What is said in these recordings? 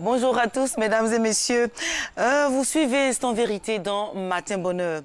Bonjour à tous, mesdames et messieurs. Vous suivez C'est en vérité dans Matin Bonheur.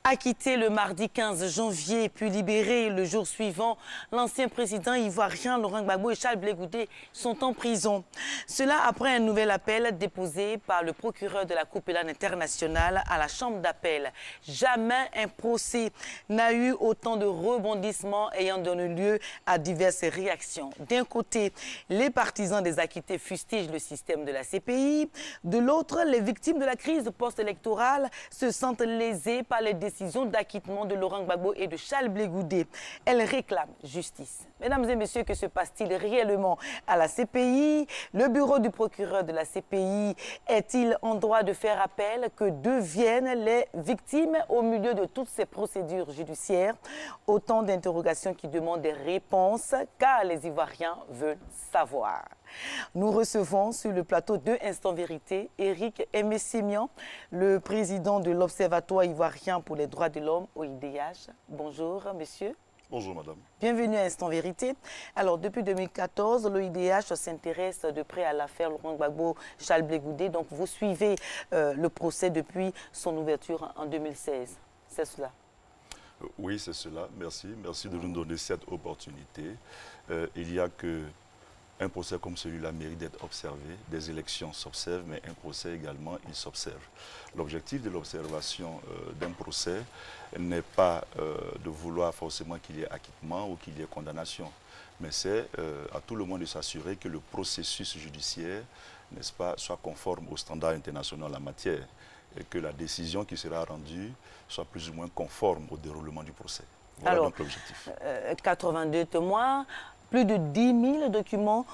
Acquitté le mardi 15 janvier, puis libéré le jour suivant, l'ancien président ivoirien Laurent Gbagbo et Charles Blé Goudé sont en prison. Cela après un nouvel appel déposé par le procureur de la Cour pénale internationale à la chambre d'appel. Jamais un procès n'a eu autant de rebondissements ayant donné lieu à diverses réactions. D'un côté, les partisans des acquittés fustigent le système de la CPI. De l'autre, les victimes de la crise post-électorale se sentent lésées par les décisions d'acquittement de Laurent Gbagbo et de Charles Blé Goudé. Elles réclament justice. Mesdames et messieurs, que se passe-t-il réellement à la CPI? Le bureau du procureur de la CPI est-il en droit de faire appel? Que deviennent les victimes au milieu de toutes ces procédures judiciaires? Autant d'interrogations qui demandent des réponses, car les Ivoiriens veulent savoir. Nous recevons sur le plateau de Instant Vérité Éric Aimé-Sémian, le président de l'Observatoire ivoirien pour les droits de l'homme, OIDH. Bonjour, monsieur. Bonjour, madame. Bienvenue à Instant Vérité. Alors, depuis 2014, l'OIDH s'intéresse de près à l'affaire Laurent Gbagbo, Charles Blé Goudé. Donc, vous suivez le procès depuis son ouverture en 2016. C'est cela? Oui, c'est cela. Merci. Merci de nous donner cette opportunité. Il y a que un procès comme celui-là mérite d'être observé. Des élections s'observent, mais un procès également, il s'observe. L'objectif de l'observation d'un procès n'est pas de vouloir forcément qu'il y ait acquittement ou qu'il y ait condamnation, mais c'est à tout le monde de s'assurer que le processus judiciaire, n'est-ce pas, soit conforme aux standards internationaux en la matière et que la décision qui sera rendue soit plus ou moins conforme au déroulement du procès. Voilà donc l'objectif. 82 témoins. Plus de 10 000 documents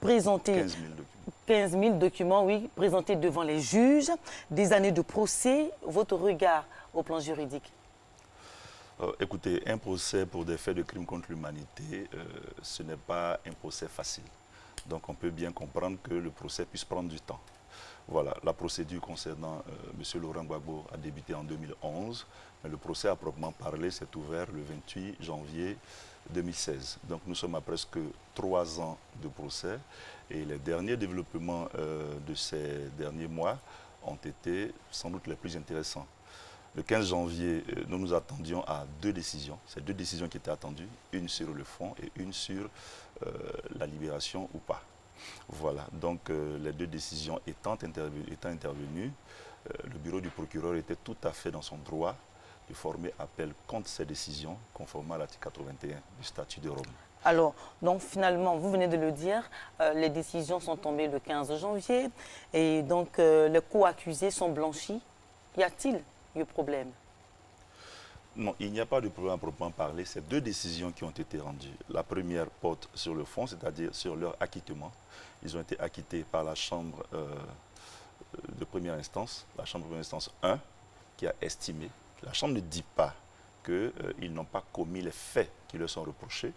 présentés. 15 000 documents. 15 000 documents, oui, présentés devant les juges. Des années de procès. Votre regard au plan juridique? Écoutez, un procès pour des faits de crimes contre l'humanité, ce n'est pas un procès facile. Donc on peut bien comprendre que le procès puisse prendre du temps. Voilà, la procédure concernant M. Laurent Gbagbo a débuté en 2011, mais le procès à proprement parler s'est ouvert le 28 janvier 2016. Donc nous sommes à presque 3 ans de procès et les derniers développements de ces derniers mois ont été sans doute les plus intéressants. Le 15 janvier, nous nous attendions à 2 décisions. Ces 2 décisions qui étaient attendues, une sur le fond et une sur la libération ou pas. Voilà, donc les 2 décisions étant intervenues, le bureau du procureur était tout à fait dans son droit de former appel contre ces décisions, conformément à l'article 81 du statut de Rome. Alors, donc finalement, vous venez de le dire, les décisions sont tombées le 15 janvier et donc les co-accusés sont blanchis. Y a-t-il eu problème? Non, il n'y a pas de problème à proprement parler. C'est 2 décisions qui ont été rendues. La première porte sur le fond, c'est-à-dire sur leur acquittement. Ils ont été acquittés par la chambre de première instance, la chambre de première instance 1, qui a estimé. La chambre ne dit pas qu'ils n'ont pas commis les faits qui leur sont reprochés.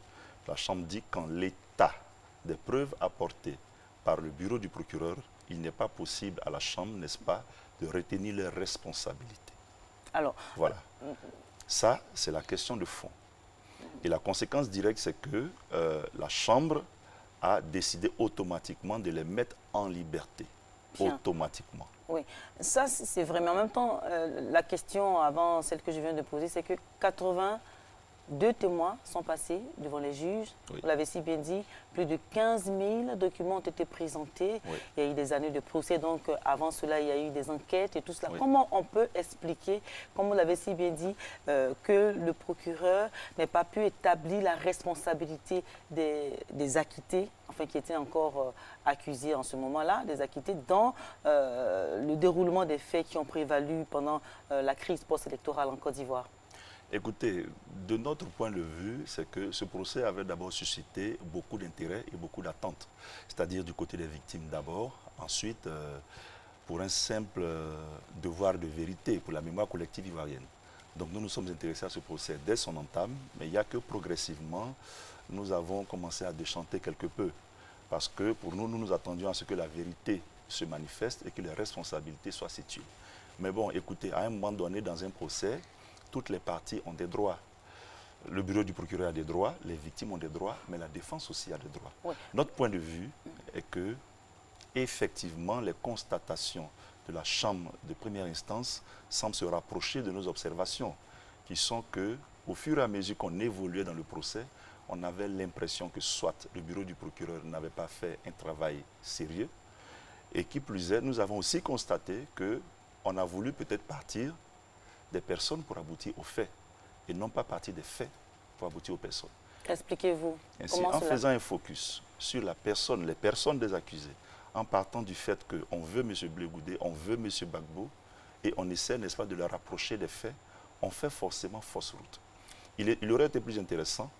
La chambre dit qu'en l'état des preuves apportées par le bureau du procureur, il n'est pas possible à la chambre, n'est-ce pas, de retenir leurs responsabilités. Alors, voilà. Ça, c'est la question de fond. Et la conséquence directe, c'est que la chambre a décidé automatiquement de les mettre en liberté. Bien. Automatiquement. Oui, ça c'est vrai. Mais en même temps, la question avant celle que je viens de poser, c'est que 82 témoins sont passés devant les juges. Oui. Vous l'avez si bien dit, plus de 15 000 documents ont été présentés. Oui. Il y a eu des années de procès, donc avant cela, il y a eu des enquêtes et tout cela. Oui. Comment on peut expliquer, comme vous l'avez si bien dit, que le procureur n'ait pas pu établir la responsabilité des acquittés, enfin qui étaient encore accusés en ce moment-là, des acquittés, dans le déroulement des faits qui ont prévalu pendant la crise post-électorale en Côte d'Ivoire? Écoutez, de notre point de vue, c'est que ce procès avait d'abord suscité beaucoup d'intérêt et beaucoup d'attentes. C'est-à-dire du côté des victimes d'abord, ensuite pour un simple devoir de vérité, pour la mémoire collective ivoirienne. Donc nous nous sommes intéressés à ce procès dès son entame, mais il n'y a que progressivement, nous avons commencé à déchanter quelque peu. Parce que pour nous, nous nous attendions à ce que la vérité se manifeste et que les responsabilités soient situées. Mais bon, écoutez, à un moment donné, dans un procès, toutes les parties ont des droits. Le bureau du procureur a des droits, les victimes ont des droits, mais la défense aussi a des droits. Oui. Notre point de vue est que effectivement, les constatations de la Chambre de première instance semblent se rapprocher de nos observations, qui sont que, au fur et à mesure qu'on évoluait dans le procès, on avait l'impression que soit le bureau du procureur n'avait pas fait un travail sérieux, et qui plus est, nous avons aussi constaté qu'on a voulu peut-être partir des personnes pour aboutir aux faits, et non pas partir des faits pour aboutir aux personnes. Expliquez-vous. Ainsi, en faisant un focus sur la personne, les personnes des accusés, en partant du fait qu'on veut M. Blé Goudé, on veut M. Gbagbo, et on essaie, n'est-ce pas, de le rapprocher des faits, on fait forcément fausse route. Il aurait été plus intéressant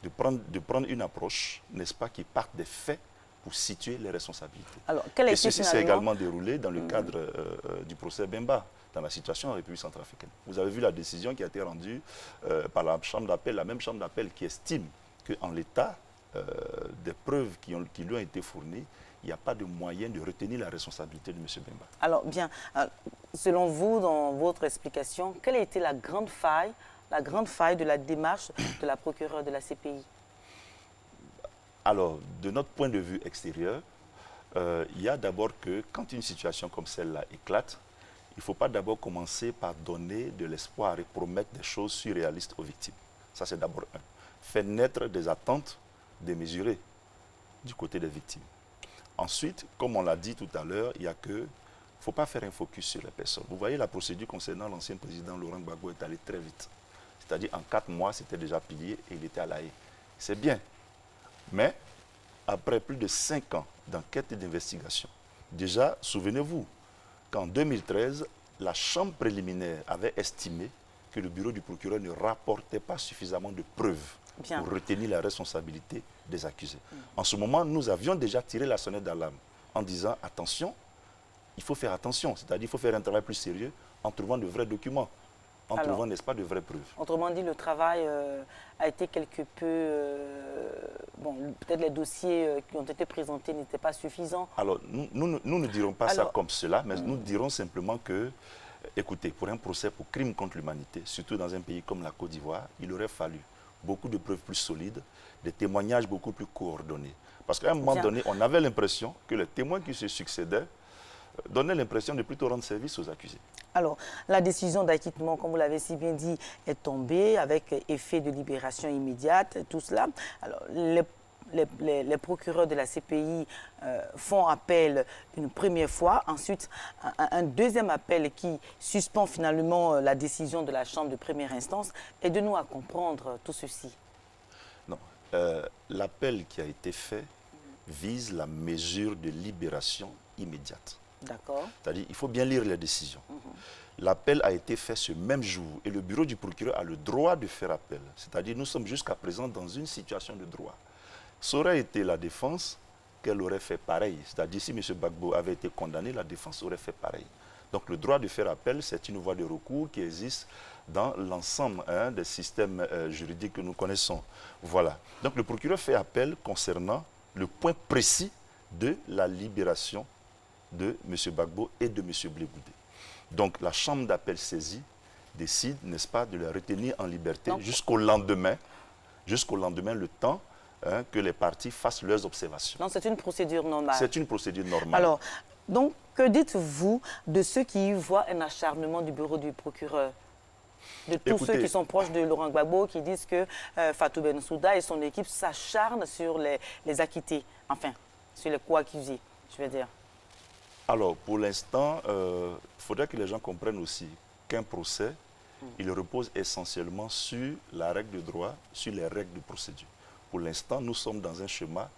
de prendre une approche, n'est-ce pas, qui parte des faits pour situer les responsabilités. Alors, et ceci s'est également déroulé dans le cadre du procès Bemba, dans la situation en République centrafricaine. Vous avez vu la décision qui a été rendue par la chambre d'appel, la même chambre d'appel qui estime qu'en l'état des preuves qui lui ont été fournies, il n'y a pas de moyen de retenir la responsabilité de M. Bemba. Alors bien, selon vous, dans votre explication, quelle a été la grande faille de la démarche de la procureure de la CPI? Alors, de notre point de vue extérieur, il y a d'abord que quand une situation comme celle-là éclate, il ne faut pas d'abord commencer par donner de l'espoir et promettre des choses surréalistes aux victimes. Ça, c'est d'abord un. Faire naître des attentes démesurées du côté des victimes. Ensuite, comme on l'a dit tout à l'heure, il ne faut pas faire un focus sur les personnes. Vous voyez, la procédure concernant l'ancien président Laurent Gbagbo est allée très vite. C'est-à-dire, en 4 mois, c'était déjà plié et il était à la haie. C'est bien. Mais, après plus de 5 ans d'enquête et d'investigation, déjà, souvenez-vous qu'en 2013, la chambre préliminaire avait estimé que le bureau du procureur ne rapportait pas suffisamment de preuves pour retenir la responsabilité des accusés. En ce moment, nous avions déjà tiré la sonnette d'alarme en disant, attention, il faut faire attention, c'est-à-dire qu'il faut faire un travail plus sérieux en trouvant de vrais documents, en trouvant, n'est-ce pas, de vraies preuves. Autrement dit, le travail a été quelque peu... bon, peut-être les dossiers qui ont été présentés n'étaient pas suffisants. Alors, nous ne dirons pas ça comme cela, mais nous dirons simplement que, écoutez, pour un procès pour crime contre l'humanité, surtout dans un pays comme la Côte d'Ivoire, il aurait fallu beaucoup de preuves plus solides, des témoignages beaucoup plus coordonnés. Parce qu'à un moment donné, on avait l'impression que les témoins qui se succédaient donnaient l'impression de plutôt rendre service aux accusés. Alors, la décision d'acquittement, comme vous l'avez si bien dit, est tombée avec effet de libération immédiate, tout cela. Alors, les procureurs de la CPI font appel une première fois, ensuite un deuxième appel qui suspend finalement la décision de la Chambre de première instance. Aidez-nous à comprendre tout ceci. Non, l'appel qui a été fait vise la mesure de libération immédiate. D'accord. C'est-à-dire, il faut bien lire les décisions. L'appel a été fait ce même jour et le bureau du procureur a le droit de faire appel. C'est-à-dire, nous sommes jusqu'à présent dans une situation de droit. Ça aurait été la défense qu'elle aurait fait pareil. C'est-à-dire, si M. Gbagbo avait été condamné, la défense aurait fait pareil. Donc, le droit de faire appel, c'est une voie de recours qui existe dans l'ensemble des systèmes juridiques que nous connaissons. Voilà. Donc, le procureur fait appel concernant le point précis de la libération de M. Gbagbo et de M. Blé Goudé. Donc, la chambre d'appel saisie décide, n'est-ce pas, de le retenir en liberté jusqu'au lendemain, le temps que les parties fassent leurs observations. Non, c'est une procédure normale. C'est une procédure normale. Alors, donc, que dites-vous de ceux qui y voient un acharnement du bureau du procureur? De tous ceux qui sont proches de Laurent Gbagbo, qui disent que Fatou Bensouda et son équipe s'acharnent sur les acquittés, enfin, sur les co-accusés, je veux dire. Alors, pour l'instant, il faudrait que les gens comprennent aussi qu'un procès, il repose essentiellement sur la règle de droit, sur les règles de procédure. Pour l'instant, nous sommes dans un schéma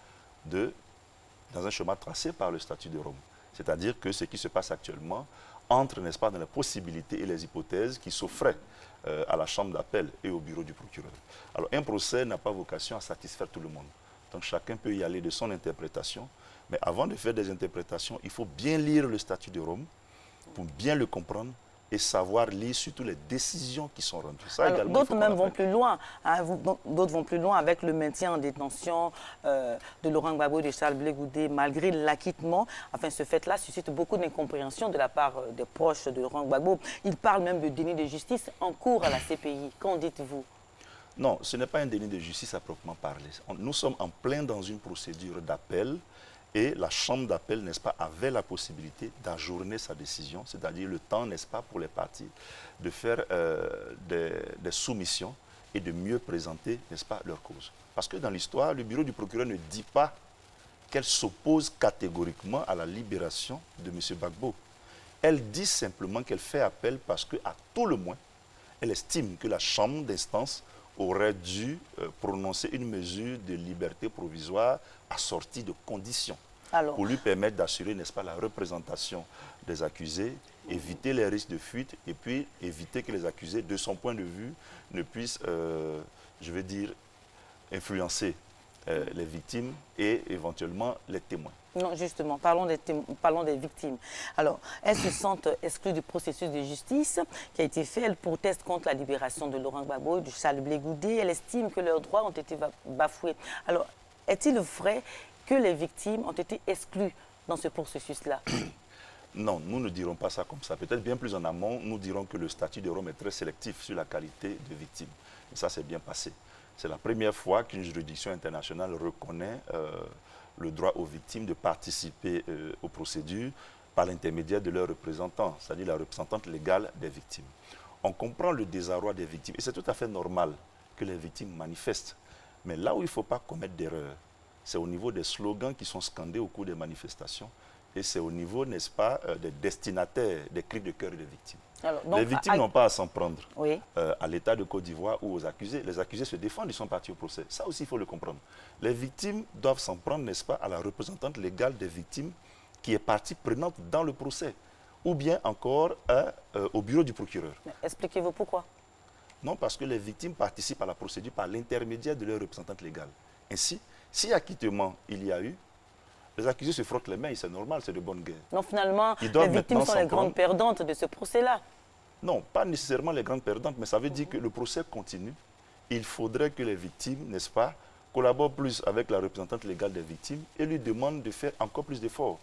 tracé par le statut de Rome. C'est-à-dire que ce qui se passe actuellement entre, n'est-ce pas, dans les possibilités et les hypothèses qui s'offraient à la chambre d'appel et au bureau du procureur. Alors, un procès n'a pas vocation à satisfaire tout le monde. Donc, chacun peut y aller de son interprétation. Mais avant de faire des interprétations, il faut bien lire le statut de Rome pour bien le comprendre et savoir lire surtout les décisions qui sont rendues. D'autres même vont plus loin. Hein, d'autres vont plus loin avec le maintien en détention de Laurent Gbagbo et de Charles Blé Goudé malgré l'acquittement. Enfin, ce fait-là suscite beaucoup d'incompréhension de la part des proches de Laurent Gbagbo. Il parle même de déni de justice en cours à la CPI. Qu'en dites-vous? Non, ce n'est pas un déni de justice à proprement parler. Nous sommes en plein dans une procédure d'appel Et la chambre d'appel, n'est-ce pas, avait la possibilité d'ajourner sa décision, c'est-à-dire le temps, n'est-ce pas, pour les parties de faire des soumissions et de mieux présenter, n'est-ce pas, leur cause. Parce que dans l'histoire, le bureau du procureur ne dit pas qu'elle s'oppose catégoriquement à la libération de M. Gbagbo. Elle dit simplement qu'elle fait appel parce qu'à tout le moins, elle estime que la chambre d'instance aurait dû prononcer une mesure de liberté provisoire assortie de conditions pour lui permettre d'assurer, n'est-ce pas, la représentation des accusés, éviter les risques de fuite et puis éviter que les accusés, de son point de vue, ne puissent, je veux dire, influencer les victimes et éventuellement les témoins. Non, justement, parlons des victimes. Alors, elles se sentent exclues du processus de justice qui a été fait. Elles protestent contre la libération de Laurent Gbagbo et de Charles Blé Goudé. Elles estiment que leurs droits ont été bafoués. Alors, est-il vrai que les victimes ont été exclues dans ce processus-là? Non, nous ne dirons pas ça comme ça. Peut-être bien plus en amont, nous dirons que le statut de Rome est très sélectif sur la qualité de victime. Et ça s'est bien passé. C'est la première fois qu'une juridiction internationale reconnaît le droit aux victimes de participer aux procédures par l'intermédiaire de leurs représentants, c'est-à-dire la représentante légale des victimes. On comprend le désarroi des victimes et c'est tout à fait normal que les victimes manifestent. Mais là où il ne faut pas commettre d'erreur, c'est au niveau des slogans qui sont scandés au cours des manifestations et c'est au niveau, n'est-ce pas, des destinataires des cris de cœur des victimes. Alors, donc, les victimes n'ont pas à s'en prendre à l'État de Côte d'Ivoire ou aux accusés. Les accusés se défendent, ils sont partis au procès. Ça aussi, il faut le comprendre. Les victimes doivent s'en prendre, n'est-ce pas, à la représentante légale des victimes qui est partie prenante dans le procès. Ou bien encore au bureau du procureur. Expliquez-vous pourquoi? Non, parce que les victimes participent à la procédure par l'intermédiaire de leur représentante légale. Ainsi, si acquittement il y a eu, les accusés se frottent les mains et c'est normal, c'est de bonne guerre. Non, finalement, les victimes sont les grandes perdantes de ce procès-là. Non, pas nécessairement les grandes perdantes, mais ça veut dire que le procès continue. Il faudrait que les victimes, n'est-ce pas, collaborent plus avec la représentante légale des victimes et lui demandent de faire encore plus d'efforts.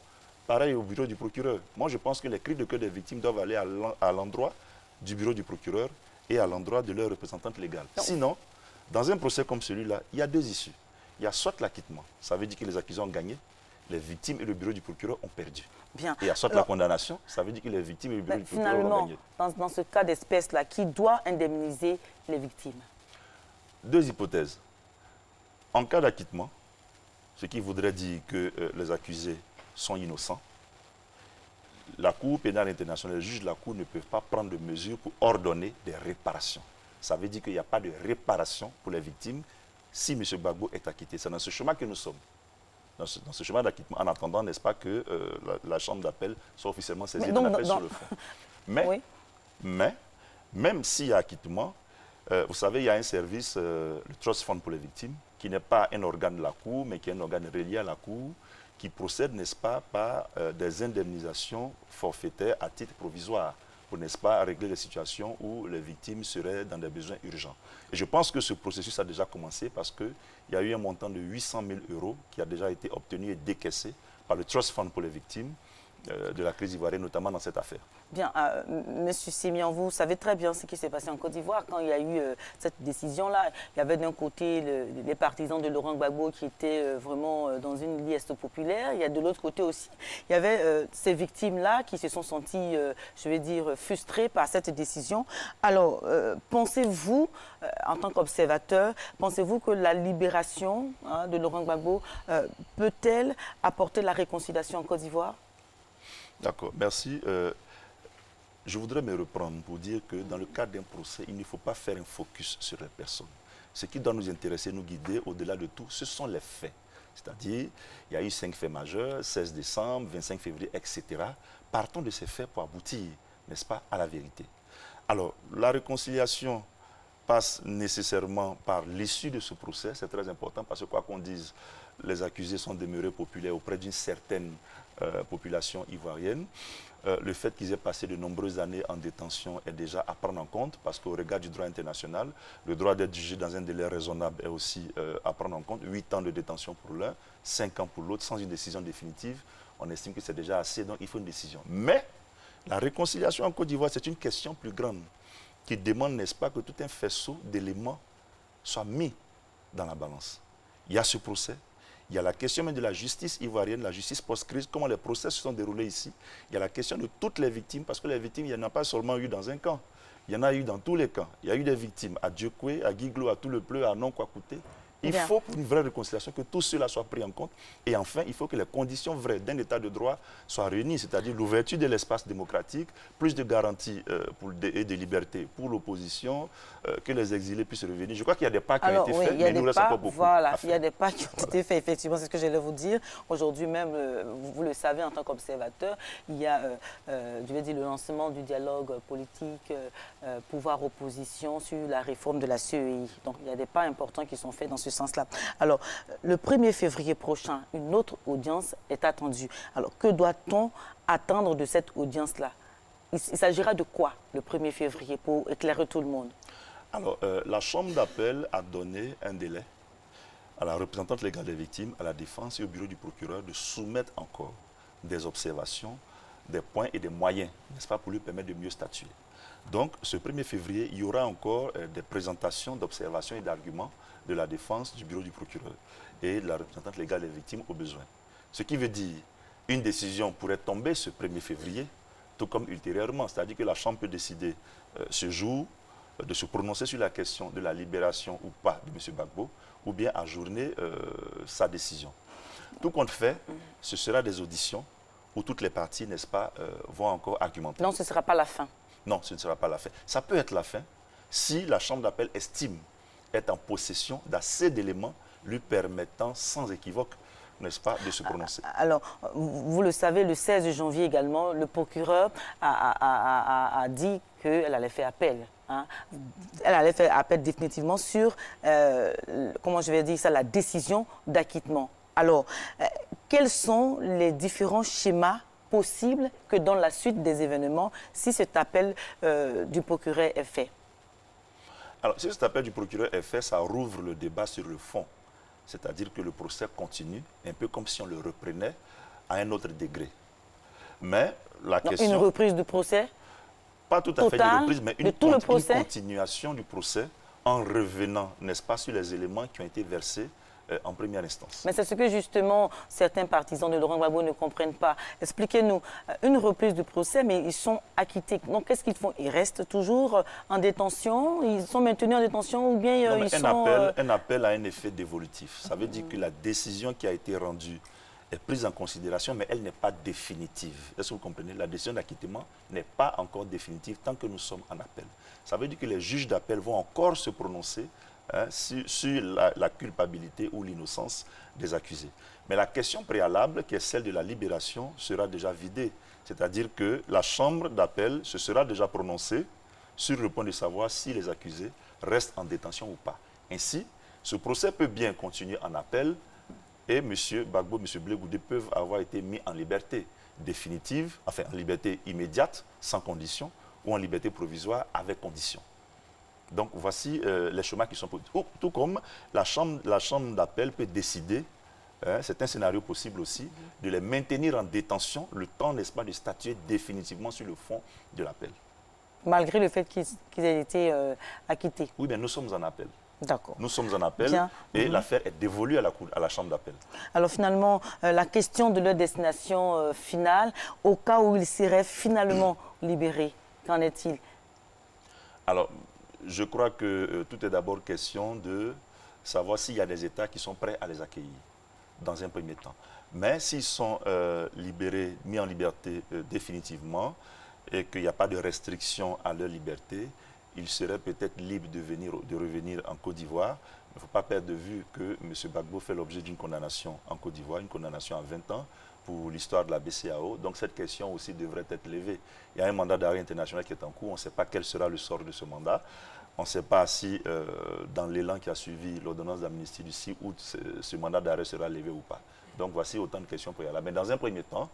Pareil au bureau du procureur. Moi, je pense que les cris de cœur des victimes doivent aller à l'endroit du bureau du procureur et à l'endroit de leur représentante légale. Sinon, dans un procès comme celui-là, il y a deux issues. Il y a soit l'acquittement, ça veut dire que les accusés ont gagné, les victimes et le bureau du procureur ont perdu. Bien. Et il y a soit la condamnation, ça veut dire que les victimes et le bureau du procureur ont gagné. Finalement, dans ce cas d'espèce-là, qui doit indemniser les victimes? Deux hypothèses. En cas d'acquittement, ce qui voudrait dire que les accusés sont innocents, la Cour pénale internationale, les juges de la Cour ne peuvent pas prendre de mesures pour ordonner des réparations. Ça veut dire qu'il n'y a pas de réparation pour les victimes si M. Gbagbo est acquitté. C'est dans ce chemin que nous sommes. Dans ce chemin d'acquittement, en attendant, n'est-ce pas, que la chambre d'appel soit officiellement saisie de l'appel sur le fond. Mais, même s'il y a acquittement, vous savez, il y a un service, le Trust Fund pour les victimes, qui n'est pas un organe de la Cour, mais qui est un organe relié à la Cour, qui procède, n'est-ce pas, par des indemnisations forfaitaires à titre provisoire, pour, n'est-ce pas, régler les situations où les victimes seraient dans des besoins urgents. Et je pense que ce processus a déjà commencé parce qu'il y a eu un montant de 800 000 € qui a déjà été obtenu et décaissé par le Trust Fund pour les victimes de la crise ivoirienne, notamment dans cette affaire. Bien, Monsieur Sémian, vous savez très bien ce qui s'est passé en Côte d'Ivoire quand il y a eu cette décision-là. Il y avait d'un côté les partisans de Laurent Gbagbo qui étaient vraiment dans une liesse populaire. Il y a de l'autre côté aussi, il y avait ces victimes-là qui se sont senties, je vais dire, frustrées par cette décision. Alors, pensez-vous, en tant qu'observateur, pensez-vous que la libération de Laurent Gbagbo peut-elle apporter la réconciliation en Côte d'Ivoire? D'accord, merci. Je voudrais me reprendre pour dire que dans le cadre d'un procès, il ne faut pas faire un focus sur les personnes. Ce qui doit nous intéresser, nous guider, au-delà de tout, ce sont les faits. C'est-à-dire, il y a eu 5 faits majeurs, 16 décembre, 25 février, etc. Partons de ces faits pour aboutir, n'est-ce pas, à la vérité. Alors, la réconciliation passe nécessairement par l'issue de ce procès. C'est très important parce que, quoi qu'on dise, les accusés sont demeurés populaires auprès d'une certaine population ivoirienne. Le fait qu'ils aient passé de nombreuses années en détention est déjà à prendre en compte parce qu'au regard du droit international, le droit d'être jugé dans un délai raisonnable est aussi à prendre en compte. 8 ans de détention pour l'un, 5 ans pour l'autre, sans une décision définitive. On estime que c'est déjà assez, donc il faut une décision. Mais la réconciliation en Côte d'Ivoire, c'est une question plus grande qui demande, n'est-ce pas, que tout un faisceau d'éléments soit mis dans la balance. Il y a ce procès, Il y a la question même de la justice ivoirienne, la justice post-crise, comment les procès se sont déroulés ici. Il y a la question de toutes les victimes, parce que les victimes, il n'y en a pas seulement eu dans un camp. Il y en a eu dans tous les camps. Il y a eu des victimes à Djokwe, à Guiglo, à Tout-le-Pleu, à Non-Kwakouté. Il faut pour une vraie réconciliation que tout cela soit pris en compte. Et enfin, il faut que les conditions vraies d'un état de droit soient réunies, c'est-à-dire l'ouverture de l'espace démocratique, plus de garanties et de liberté pour l'opposition, que les exilés puissent revenir. Je crois qu'il y a des pas qui ont été faits, mais il nous reste encore beaucoup à faire. Il y a des pas qui ont été faits, effectivement, c'est ce que j'allais vous dire. Aujourd'hui même, vous le savez en tant qu'observateur, il y a je vais dire, le lancement du dialogue politique, pouvoir-opposition sur la réforme de la CEI. Donc il y a des pas importants qui sont faits dans ce sens-là. Alors, le 1er février prochain, une autre audience est attendue. Alors, que doit-on attendre de cette audience-là? Il s'agira de quoi, le 1er février, pour éclairer tout le monde? Alors, la Chambre d'appel a donné un délai à la représentante légale des victimes, à la défense et au bureau du procureur de soumettre encore des observations, des points et des moyens, n'est-ce pas, pour lui permettre de mieux statuer. Donc, ce 1er février, il y aura encore des présentations d'observations et d'arguments de la défense, du bureau du procureur et de la représentante légale des victimes au besoin. Ce qui veut dire une décision pourrait tomber ce 1er février, tout comme ultérieurement. C'est-à-dire que la Chambre peut décider ce jour de se prononcer sur la question de la libération ou pas de M. Gbagbo, ou bien ajourner sa décision. Tout compte fait, ce sera des auditions où toutes les parties, n'est-ce pas, vont encore argumenter. Non, ce ne sera pas la fin. Non, ce ne sera pas la fin. Ça peut être la fin si la Chambre d'appel estime être en possession d'assez d'éléments lui permettant sans équivoque, n'est-ce pas, de se prononcer. Alors, vous le savez, le 16 janvier également, le procureur a dit qu'elle allait faire appel. Hein. Elle allait faire appel définitivement sur, comment je vais dire ça, la décision d'acquittement. Alors, quels sont les différents schémas possibles que dans la suite des événements, si cet appel du procureur est fait? Alors, si cet appel du procureur est fait, ça rouvre le débat sur le fond. C'est-à-dire que le procès continue, un peu comme si on le reprenait à un autre degré. Mais la question... Une reprise du procès? Pas tout à fait une reprise, mais une continuation du procès en revenant, n'est-ce pas, sur les éléments qui ont été versés en première instance. Mais c'est ce que justement certains partisans de Laurent Gbagbo ne comprennent pas. Expliquez-nous, une reprise du procès, mais ils sont acquittés. Donc qu'est-ce qu'ils font? Ils restent toujours en détention? Ils sont maintenus en détention ou bien non, ils sont... Un appel a un effet dévolutif. Ça veut dire que la décision qui a été rendue est prise en considération, mais elle n'est pas définitive. Est-ce que vous comprenez? La décision d'acquittement n'est pas encore définitive tant que nous sommes en appel. Ça veut dire que les juges d'appel vont encore se prononcer sur la culpabilité ou l'innocence des accusés. Mais la question préalable, qui est celle de la libération, sera déjà vidée. C'est-à-dire que la Chambre d'appel se sera déjà prononcée sur le point de savoir si les accusés restent en détention ou pas. Ainsi, ce procès peut bien continuer en appel et M. Gbagbo, M. Blé Goudé peuvent avoir été mis en liberté définitive, enfin en liberté immédiate, sans condition, ou en liberté provisoire avec condition. Donc, voici les chemins qui sont possibles. Tout comme la chambre d'appel peut décider, c'est un scénario possible aussi, de les maintenir en détention le temps, n'est-ce pas, de statuer définitivement sur le fond de l'appel. Malgré le fait qu'ils aient été acquittés? Oui, mais nous sommes en appel. D'accord. Nous sommes en appel et l'affaire est dévolue à la chambre d'appel. Alors finalement, la question de leur destination finale, au cas où ils seraient finalement libérés, qu'en est-il? Alors, je crois que tout est d'abord question de savoir s'il y a des États qui sont prêts à les accueillir, dans un premier temps. Mais s'ils sont libérés, mis en liberté définitivement, et qu'il n'y a pas de restriction à leur liberté, ils seraient peut-être libres de revenir en Côte d'Ivoire. Il ne faut pas perdre de vue que M. Gbagbo fait l'objet d'une condamnation en Côte d'Ivoire, une condamnation à 20 ans pour l'histoire de la BCEAO. Donc cette question aussi devrait être levée. Il y a un mandat d'arrêt international qui est en cours. On ne sait pas quel sera le sort de ce mandat. On ne sait pas si, dans l'élan qui a suivi l'ordonnance d'amnistie du 6 août, ce mandat d'arrêt sera levé ou pas. Donc voici autant de questions préalables. Mais dans un premier temps,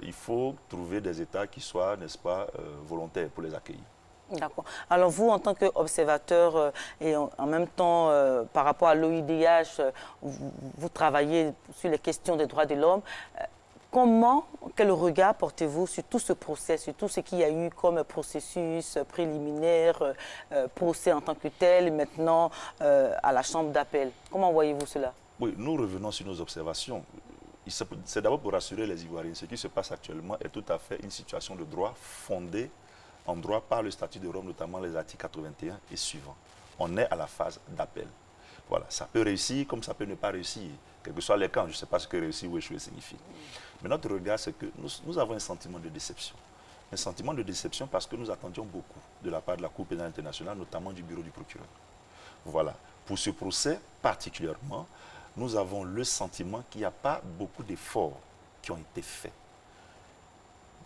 il faut trouver des États qui soient, n'est-ce pas, volontaires pour les accueillir. D'accord. Alors vous, en tant qu'observateur et en même temps, par rapport à l'OIDH, vous travaillez sur les questions des droits de l'homme. Quel regard portez-vous sur tout ce procès, sur tout ce qu'il y a eu comme processus préliminaire, procès en tant que tel, maintenant à la chambre d'appel? Comment voyez-vous cela? Oui, nous revenons sur nos observations. C'est d'abord pour rassurer les Ivoiriens. Ce qui se passe actuellement est tout à fait une situation de droit fondée en droit par le statut de Rome, notamment les articles 81 et suivants. On est à la phase d'appel. Voilà, ça peut réussir comme ça peut ne pas réussir, quels que soient les camps. Je ne sais pas ce que réussir ou échouer signifie. Mais notre regard, c'est que nous avons un sentiment de déception. Un sentiment de déception parce que nous attendions beaucoup de la part de la Cour pénale internationale, notamment du bureau du procureur. Voilà. Pour ce procès particulièrement, nous avons le sentiment qu'il n'y a pas beaucoup d'efforts qui ont été faits.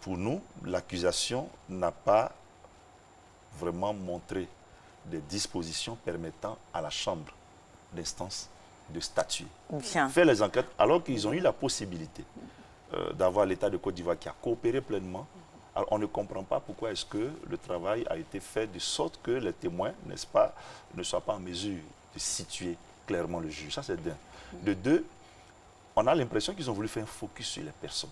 Pour nous, l'accusation n'a pas vraiment montré des dispositions permettant à la chambre d'instance de statuer. Bien. Faire les enquêtes, alors qu'ils ont eu la possibilité d'avoir l'État de Côte d'Ivoire qui a coopéré pleinement. Alors on ne comprend pas pourquoi est-ce que le travail a été fait de sorte que les témoins, n'est-ce pas, ne soient pas en mesure de situer clairement le juge. Ça, c'est d'un. De deux, on a l'impression qu'ils ont voulu faire un focus sur les personnes,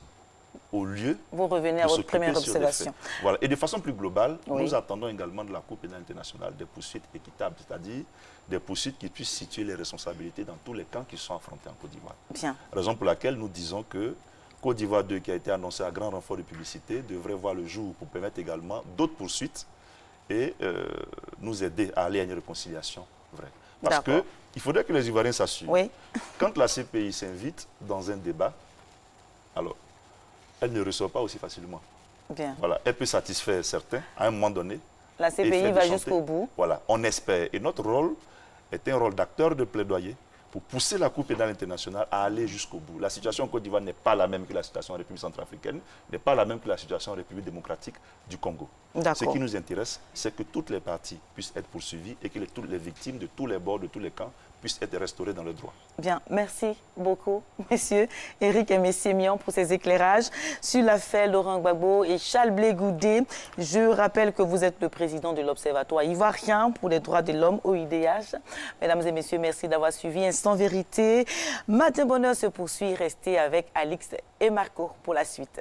au lieu Vous revenez à votre première observation. Voilà. Et de façon plus globale, oui, nous attendons également de la Cour pénale internationale des poursuites équitables, c'est-à-dire des poursuites qui puissent situer les responsabilités dans tous les camps qui sont affrontés en Côte d'Ivoire. Bien. Raison pour laquelle nous disons que Côte d'Ivoire 2, qui a été annoncé à grand renfort de publicité, devrait voir le jour pour permettre également d'autres poursuites et nous aider à aller à une réconciliation vraie. Parce qu'il faudrait que les Ivoiriens s'assurent. Oui. Quand la CPI s'invite dans un débat, alors, elle ne ressort pas aussi facilement. Bien. Voilà, elle peut satisfaire certains à un moment donné. La CPI va jusqu'au bout. Voilà, on espère. Et notre rôle est un rôle d'acteur de plaidoyer pour pousser la Cour pénale internationale à aller jusqu'au bout. La situation en Côte d'Ivoire n'est pas la même que la situation en République centrafricaine, n'est pas la même que la situation en République démocratique du Congo. Ce qui nous intéresse, c'est que toutes les parties puissent être poursuivies et que toutes les victimes de tous les bords, de tous les camps, puissent être restaurées dans le droit. Bien, merci beaucoup, messieurs Eric et messieurs Mion, pour ces éclairages sur l'affaire Laurent Gbagbo et Charles Blé Goudé. Je rappelle que vous êtes le président de l'Observatoire ivoirien pour les droits de l'homme, OIDH. Mesdames et messieurs, merci d'avoir suivi Instant Vérité. Matin Bonheur se poursuit. Restez avec Alix et Marco pour la suite.